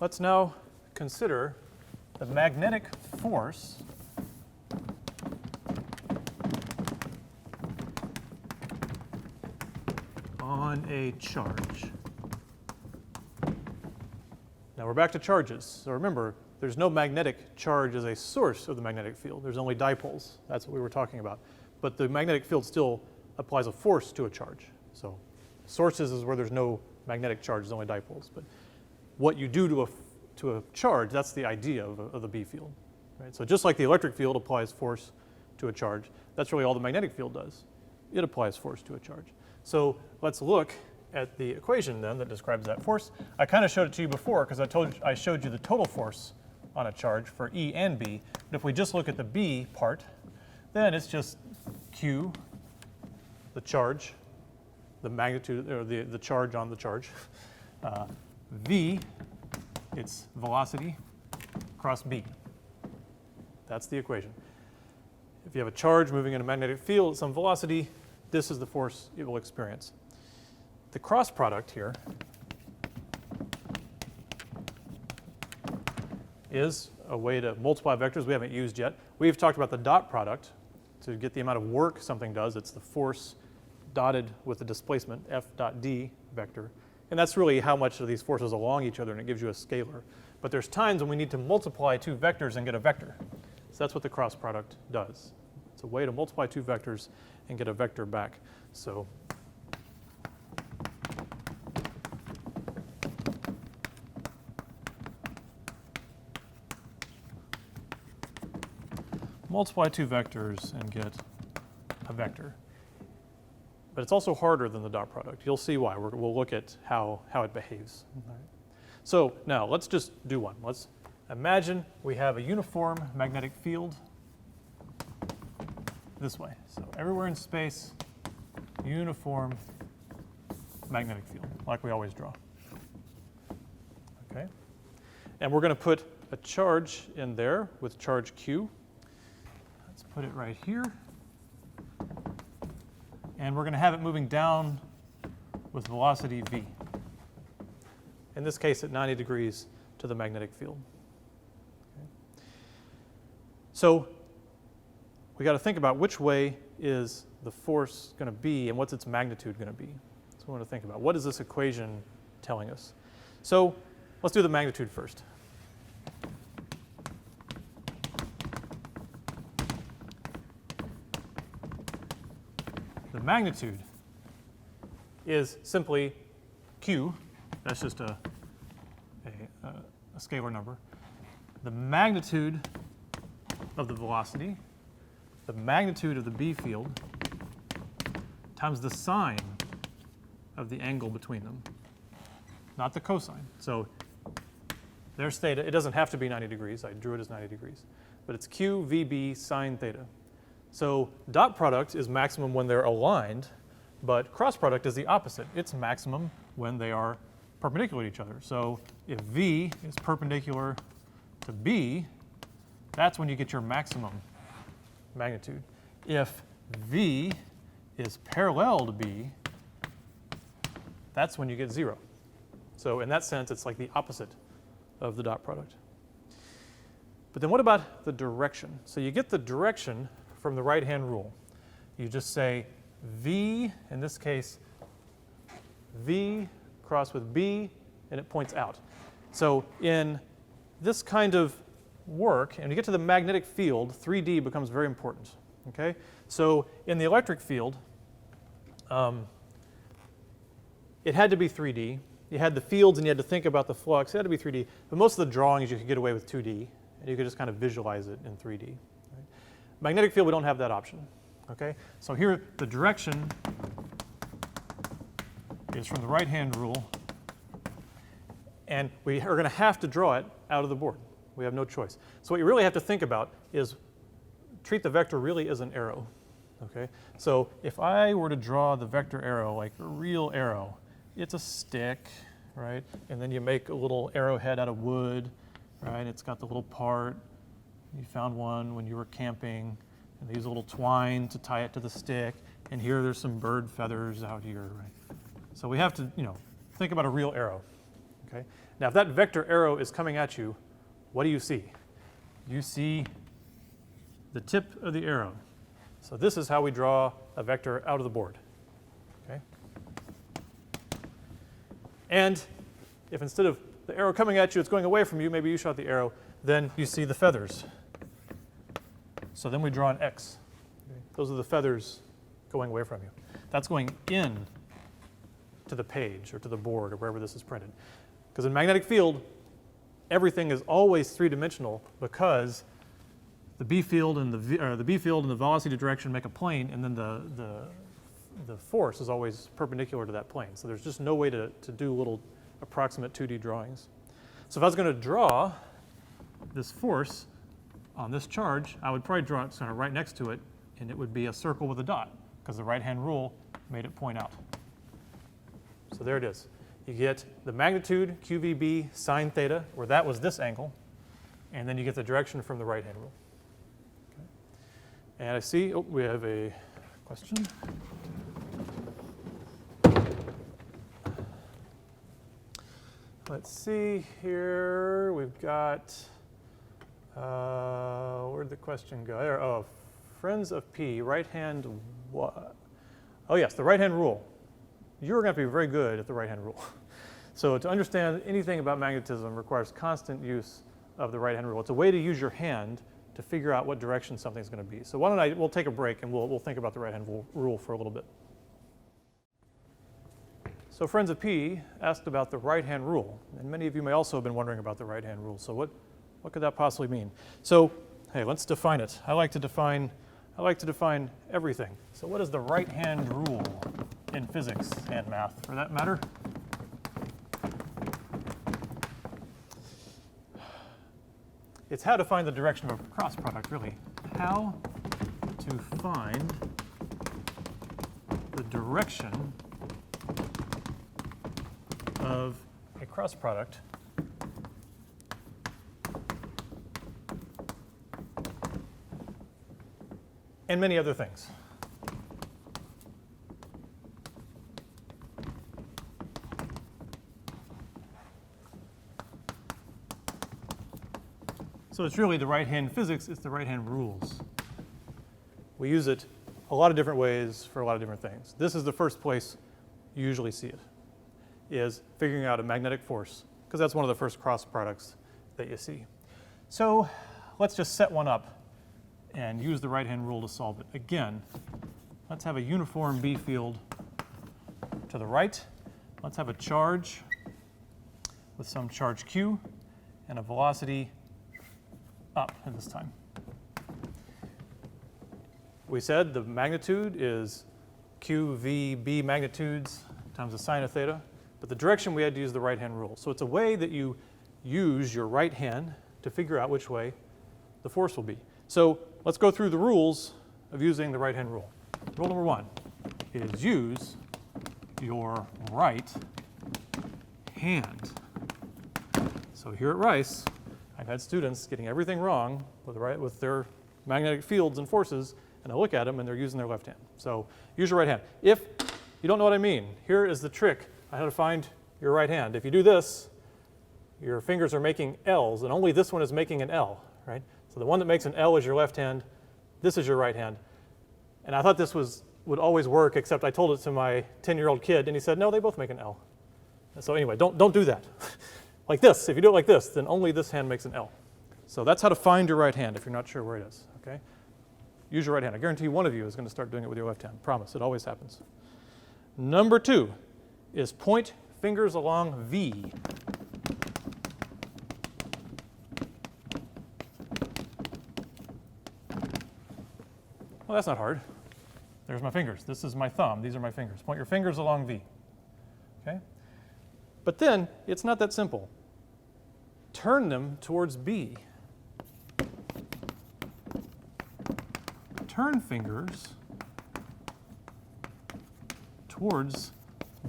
let's now consider the magnetic force on a charge. Now we're back to charges. So remember, there's no magnetic charge as a source of the magnetic field. There's only dipoles. That's what we were talking about. But the magnetic field still applies a force to a charge. So sources is where there's no magnetic charge, there's only dipoles. But what you do to a charge, that's the idea of the B field. Right? So just like the electric field applies force to a charge, that's really all the magnetic field does. It applies force to a charge. So let's look at the equation then that describes that force. I kind of showed it to you before because I showed you the total force on a charge for E and B. But if we just look at the B part, then it's just Q, the charge, the magnitude, or the charge on the charge. V, it's velocity cross B. That's the equation. If you have a charge moving in a magnetic field at some velocity, this is the force it will experience. The cross product here is a way to multiply vectors we haven't used yet. We've talked about the dot product to get the amount of work something does. It's the force dotted with the displacement, F dot D vector. And that's really how much of these forces along each other, and it gives you a scalar. But there's times when we need to multiply two vectors and get a vector. So that's what the cross product does. It's a way to multiply two vectors and get a vector back. So multiply two vectors and get a vector. But it's also harder than the dot product. You'll see why. We'll look at how it behaves. All right. So now let's just do one. Let's imagine we have a uniform magnetic field this way. So everywhere in space, uniform magnetic field, like we always draw. Okay. And we're going to put a charge in there with charge Q. Let's put it right here. And we're going to have it moving down with velocity v. In this case, at 90 degrees to the magnetic field. Okay. So we got to think about which way is the force going to be and what's its magnitude going to be. So we want to think about what is this equation telling us. So let's do the magnitude first. The magnitude is simply Q. That's just a scalar number. The magnitude of the velocity, the magnitude of the B field, times the sine of the angle between them, not the cosine. So there's theta. It doesn't have to be 90 degrees. I drew it as 90 degrees. But it's Q VB sine theta. So dot product is maximum when they're aligned, but cross product is the opposite. It's maximum when they are perpendicular to each other. So if V is perpendicular to B, that's when you get your maximum magnitude. If V is parallel to B, that's when you get 0. So in that sense, it's like the opposite of the dot product. But then what about the direction? So you get the direction from the right-hand rule. You just say V, in this case, V cross with B, and it points out. So in this kind of work, and you get to the magnetic field, 3D becomes very important. Okay? So in the electric field, it had to be 3D. You had the fields and you had to think about the flux. It had to be 3D. But most of the drawings you could get away with 2D, and you could just kind of visualize it in 3D. Right? Magnetic field, we don't have that option. Okay? So here, the direction is from the right-hand rule, and we are going to have to draw it out of the board. We have no choice. So what you really have to think about is treat the vector really as an arrow. Okay? So if I were to draw the vector arrow like a real arrow, it's a stick, right? And then you make a little arrowhead out of wood, right? It's got the little part. You found one when you were camping, and they use a little twine to tie it to the stick. And here there's some bird feathers out here, right? So we have to, think about a real arrow. Okay? Now, if that vector arrow is coming at you, what do you see? You see the tip of the arrow. So this is how we draw a vector out of the board. Okay? And if instead of the arrow coming at you, it's going away from you, maybe you shot the arrow, then you see the feathers. So then we draw an X. Okay? Those are the feathers going away from you. That's going in to the page or to the board or wherever this is printed. Because in magnetic field, everything is always three-dimensional because the B field and the velocity direction make a plane, and then the force is always perpendicular to that plane. So there's just no way to do little approximate 2D drawings. So if I was going to draw this force on this charge, I would probably draw it kind of right next to it, and it would be a circle with a dot, because the right-hand rule made it point out. So there it is. You get the magnitude, QVB, sine theta, where that was this angle, and then you get the direction from the right-hand rule. Okay. And I see, oh, we have a question. Let's see here, we've got, where'd the question go? There, oh, friends of P, right-hand what? Oh yes, the right-hand rule. You're going to have to be very good at the right-hand rule. So to understand anything about magnetism requires constant use of the right-hand rule. It's a way to use your hand to figure out what direction something's going to be. So why don't we'll take a break and we'll think about the right-hand rule for a little bit. So friends of P asked about the right-hand rule, and many of you may also have been wondering about the right-hand rule. So what could that possibly mean? So hey, let's define it. I like to define everything. So what is the right-hand rule in physics and math, for that matter? It's how to find the direction of a cross product, really. How to find the direction of a cross product and many other things. So it's really the right-hand physics, it's the right-hand rules. We use it a lot of different ways for a lot of different things. This is the first place you usually see it, is figuring out a magnetic force, because that's one of the first cross products that you see. So let's just set one up and use the right-hand rule to solve it. Again, let's have a uniform B field to the right. Let's have a charge with some charge Q and a velocity up at this time. We said the magnitude is QVB magnitudes times the sine of theta, but the direction we had to use the right-hand rule. So it's a way that you use your right hand to figure out which way the force will be. So let's go through the rules of using the right-hand rule. Rule number one is use your right hand. So here at Rice, I've had students getting everything wrong with their magnetic fields and forces, and I look at them and they're using their left hand. So use your right hand. If you don't know what I mean, here is the trick on how to find your right hand. If you do this, your fingers are making L's, and only this one is making an L, right? So the one that makes an L is your left hand. This is your right hand. And I thought this would always work, except I told it to my 10-year-old kid, and he said, no, they both make an L. And so anyway, don't do that. Like this, if you do it like this, then only this hand makes an L. So that's how to find your right hand if you're not sure where it is, okay? Use your right hand. I guarantee one of you is going to start doing it with your left hand. Promise, it always happens. Number two is point fingers along V. Well, that's not hard. There's my fingers. This is my thumb. These are my fingers. Point your fingers along V, okay? But then, it's not that simple. Turn them towards B. Turn fingers towards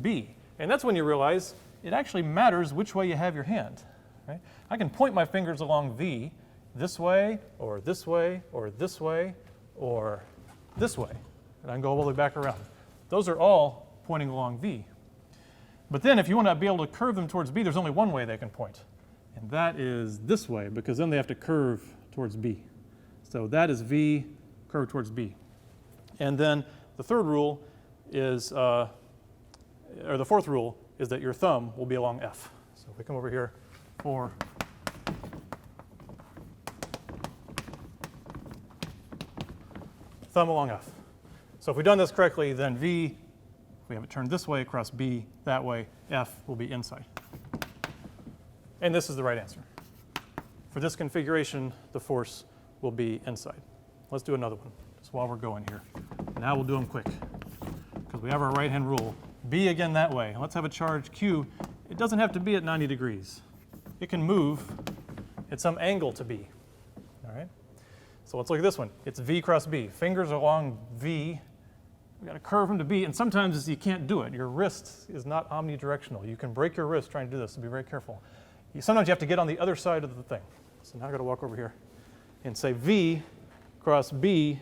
B. And that's when you realize it actually matters which way you have your hand, right? I can point my fingers along V this way, or this way, or this way, or this way. And I can go all the way back around. Those are all pointing along V. But then if you want to be able to curve them towards B, there's only one way they can point. And that is this way, because then they have to curve towards B. So that is V, curve towards B. And then the third rule is, or the fourth rule is that your thumb will be along F. So if we come over here for thumb along F. So if we've done this correctly, then V, if we have it turned this way across B, that way, F will be inside. And this is the right answer. For this configuration, the force will be inside. Let's do another one, just while we're going here. Now we'll do them quick, because we have our right-hand rule. B again that way. Let's have a charge Q. It doesn't have to be at 90 degrees. It can move at some angle to B. All right? So let's look at this one. It's V cross B. Fingers along V. We've got to curve them to B, and sometimes you can't do it. Your wrist is not omnidirectional. You can break your wrist trying to do this, so be very careful. Sometimes you have to get on the other side of the thing. So now I've got to walk over here and say V cross B,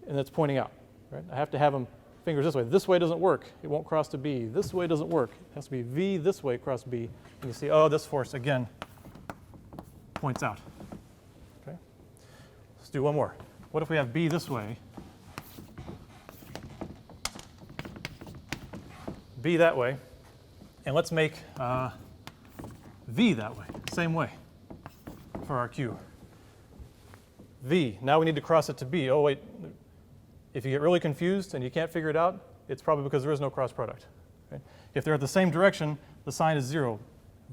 and that's pointing out. Right? I have to have them fingers this way. This way doesn't work. It won't cross to B. This way doesn't work. It has to be V this way cross B. And you see, oh, this force, again, points out. Okay? Let's do one more. What if we have B this way, B that way, and let's make V that way, same way for our Q. V, now we need to cross it to B. Oh, wait. If you get really confused and you can't figure it out, it's probably because there is no cross product. Okay? If they're at the same direction, the sign is 0.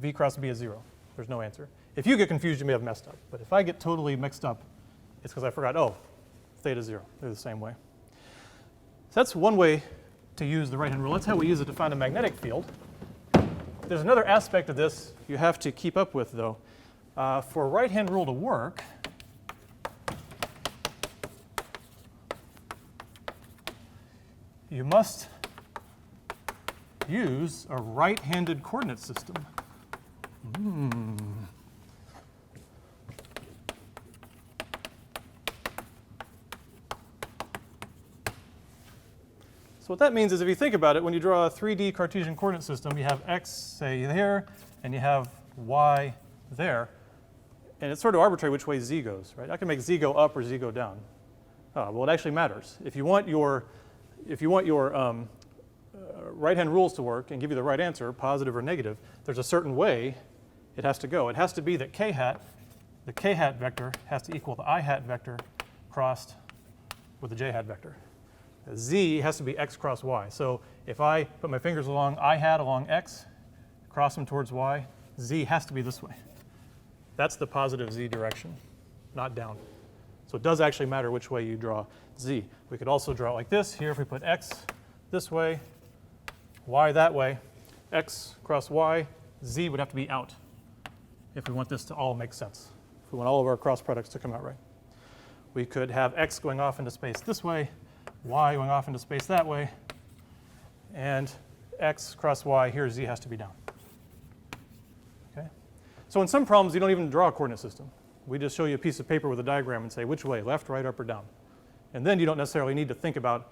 V cross B is 0. There's no answer. If you get confused, you may have messed up. But if I get totally mixed up, it's because I forgot, oh, theta 0. They're the same way. So that's one way to use the right-hand rule. That's how we use it to find a magnetic field. There's another aspect of this you have to keep up with, though. For a right-hand rule to work, you must use a right-handed coordinate system. So what that means is if you think about it, when you draw a 3D Cartesian coordinate system, you have x, say, there, and you have y there. And it's sort of arbitrary which way z goes, right? I can make z go up or z go down. Well, it actually matters. If you want your right-hand rules to work and give you the right answer, positive or negative, there's a certain way it has to go. It has to be that the k hat vector has to equal the I hat vector crossed with the j hat vector. Z has to be x cross y. So if I put my fingers along I hat along x, cross them towards y, z has to be this way. That's the positive z direction, not down. So it does actually matter which way you draw z. We could also draw it like this. Here, if we put x this way, y that way, x cross y, z would have to be out if we want this to all make sense, if we want all of our cross products to come out right. We could have x going off into space this way, y going off into space that way, and x cross y, here z has to be down. Okay? So in some problems, you don't even draw a coordinate system. We just show you a piece of paper with a diagram and say which way, left, right, up, or down. And then you don't necessarily need to think about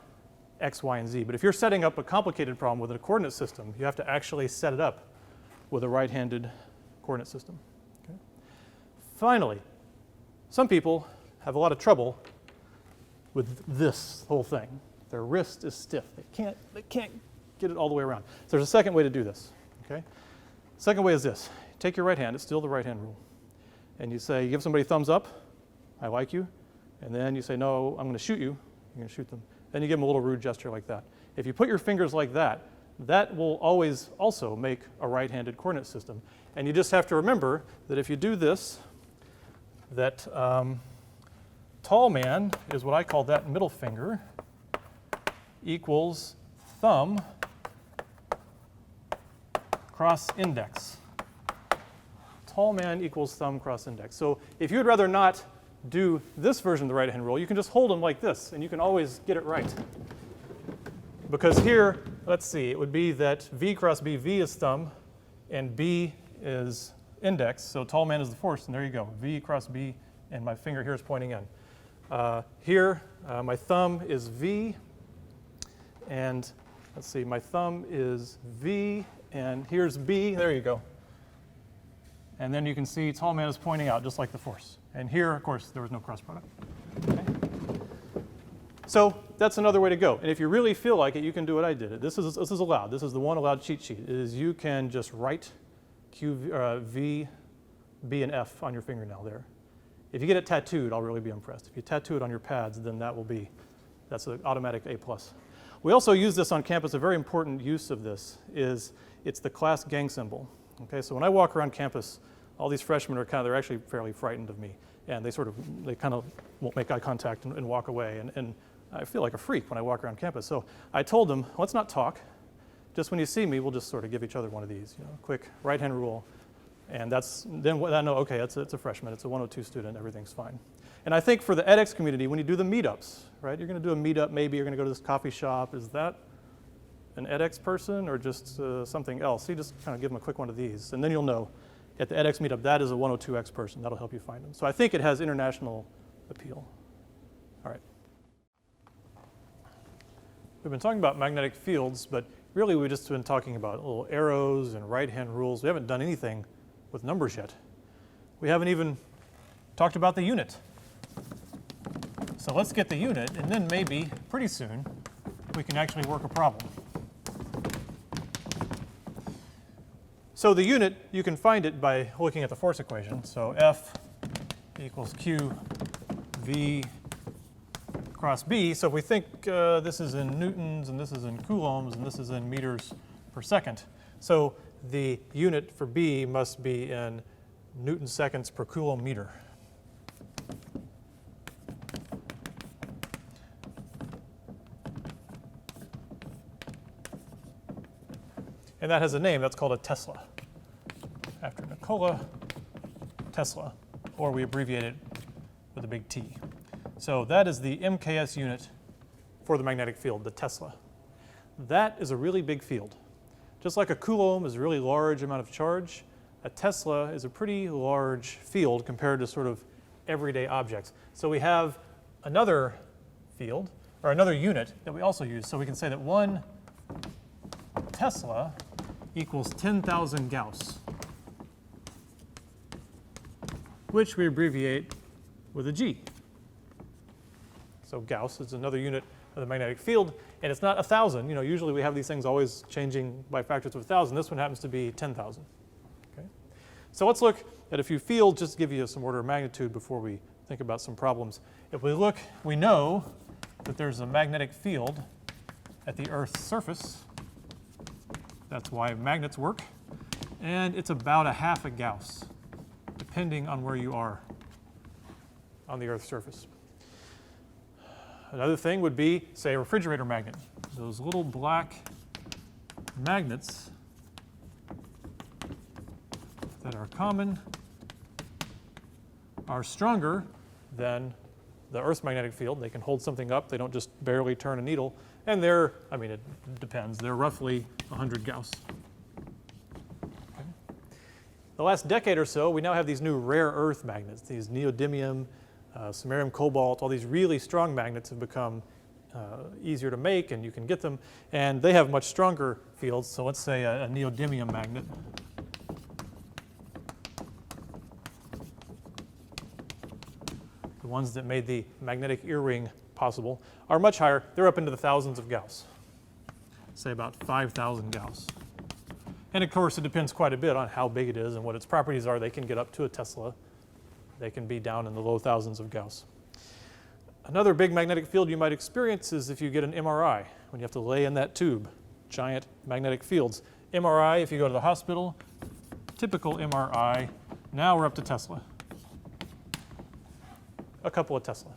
x, y, and z. But if you're setting up a complicated problem with a coordinate system, you have to actually set it up with a right-handed coordinate system. Okay? Finally, some people have a lot of trouble with this whole thing. Their wrist is stiff. They can't get it all the way around. So there's a second way to do this. Okay? Second way is this. Take your right hand. It's still the right-hand rule. And you say, you give somebody a thumbs up, I like you. And then you say, no, I'm going to shoot you. You're going to shoot them. Then you give them a little rude gesture like that. If you put your fingers like that, that will always also make a right-handed coordinate system. And you just have to remember that if you do this, that tall man is what I call that middle finger equals thumb cross index. Tall man equals thumb cross index. So if you would rather not do this version of the right-hand rule, you can just hold them like this, and you can always get it right. Because here, let's see, it would be that V cross B, V is thumb, and B is index. So tall man is the force, and there you go. V cross B, and my finger here is pointing in. Here, my thumb is V, and let's see, my thumb is V, and here's B, there you go. And then you can see tall man is pointing out, just like the force. And here, of course, there was no cross product. Okay. So that's another way to go. And if you really feel like it, you can do what I did. This is allowed. This is the one allowed cheat sheet, is you can just write V, B, and F on your fingernail there. If you get it tattooed, I'll really be impressed. If you tattoo it on your pads, then that's an automatic A+. We also use this on campus. A very important use of this is it's the class gang symbol. Okay, so when I walk around campus, all these freshmen they're actually fairly frightened of me. And they kind of won't make eye contact and walk away. And I feel like a freak when I walk around campus. So I told them, let's not talk. Just when you see me, we'll just sort of give each other one of these, quick right-hand rule. And then I know, okay, it's a freshman, it's a 102 student, everything's fine. And I think for the edX community, when you do the meetups, right, you're going to do a meetup, maybe you're going to go to this coffee shop. Is that an edX person or just something else? So you just kind of give them a quick one of these, and then you'll know at the edX meetup that is a 102X person. That'll help you find them. So I think it has international appeal. All right. We've been talking about magnetic fields, but really we've just been talking about little arrows and right-hand rules. We haven't done anything with numbers yet. We haven't even talked about the unit. So let's get the unit, and then maybe, pretty soon, we can actually work a problem. So the unit, you can find it by looking at the force equation. So F equals Q V cross B. So if we think this is in newtons, and this is in coulombs, and this is in meters per second. So the unit for B must be in newton seconds per coulomb meter. And that has a name, that's called a Tesla, after Nikola Tesla, or we abbreviate it with a big T. So that is the MKS unit for the magnetic field, the Tesla. That is a really big field. Just like a coulomb is a really large amount of charge, a Tesla is a pretty large field compared to sort of everyday objects. So we have another field, or another unit that we also use. So we can say that 1 Tesla equals 10,000 Gauss, which we abbreviate with a G. So Gauss is another unit of the magnetic field, and it's not 1,000. Usually we have these things always changing by factors of 1,000. This one happens to be 10,000. Okay? So let's look at a few fields, just to give you some order of magnitude before we think about some problems. If we look, we know that there's a magnetic field at the Earth's surface. That's why magnets work. And it's about a half a Gauss, depending on where you are on the Earth's surface. Another thing would be, say, a refrigerator magnet. Those little black magnets that are common are stronger than the Earth's magnetic field. They can hold something up. They don't just barely turn a needle. And it depends. They're roughly 100 Gauss. Okay. The last decade or so, we now have these new rare earth magnets, these neodymium, samarium cobalt, all these really strong magnets have become easier to make, and you can get them. And they have much stronger fields. So let's say a neodymium magnet. The ones that made the magnetic earring possible are much higher. They're up into the thousands of Gauss, say about 5,000 Gauss. And of course, it depends quite a bit on how big it is and what its properties are. They can get up to a Tesla. They can be down in the low thousands of Gauss. Another big magnetic field you might experience is if you get an MRI, when you have to lay in that tube, giant magnetic fields. MRI, if you go to the hospital, typical MRI, now we're up to Tesla. A couple of Tesla.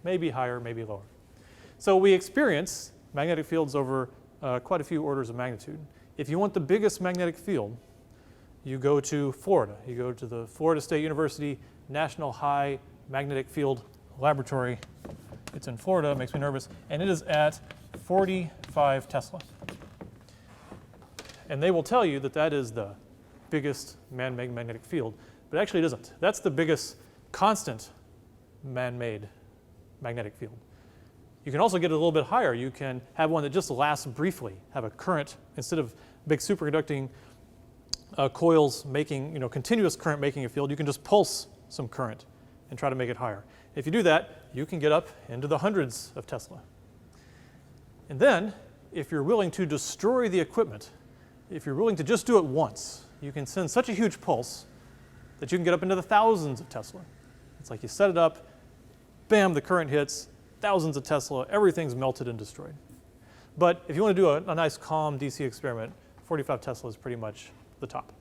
Maybe higher, maybe lower. So we experience magnetic fields over quite a few orders of magnitude. If you want the biggest magnetic field, you go to Florida. You go to the Florida State University National High Magnetic Field Laboratory. It's in Florida, makes me nervous, and it is at 45 Tesla. And they will tell you that that is the biggest man-made magnetic field, but actually it isn't. That's the biggest constant man-made magnetic field. You can also get it a little bit higher. You can have one that just lasts briefly, have a current, instead of big superconducting coils making, continuous current making a field, you can just pulse some current and try to make it higher. If you do that, you can get up into the hundreds of Tesla. And then, if you're willing to destroy the equipment, if you're willing to just do it once, you can send such a huge pulse that you can get up into the thousands of Tesla. It's like you set it up, bam, the current hits, thousands of Tesla, everything's melted and destroyed. But if you want to do a nice calm DC experiment, 45 Tesla is pretty much the top.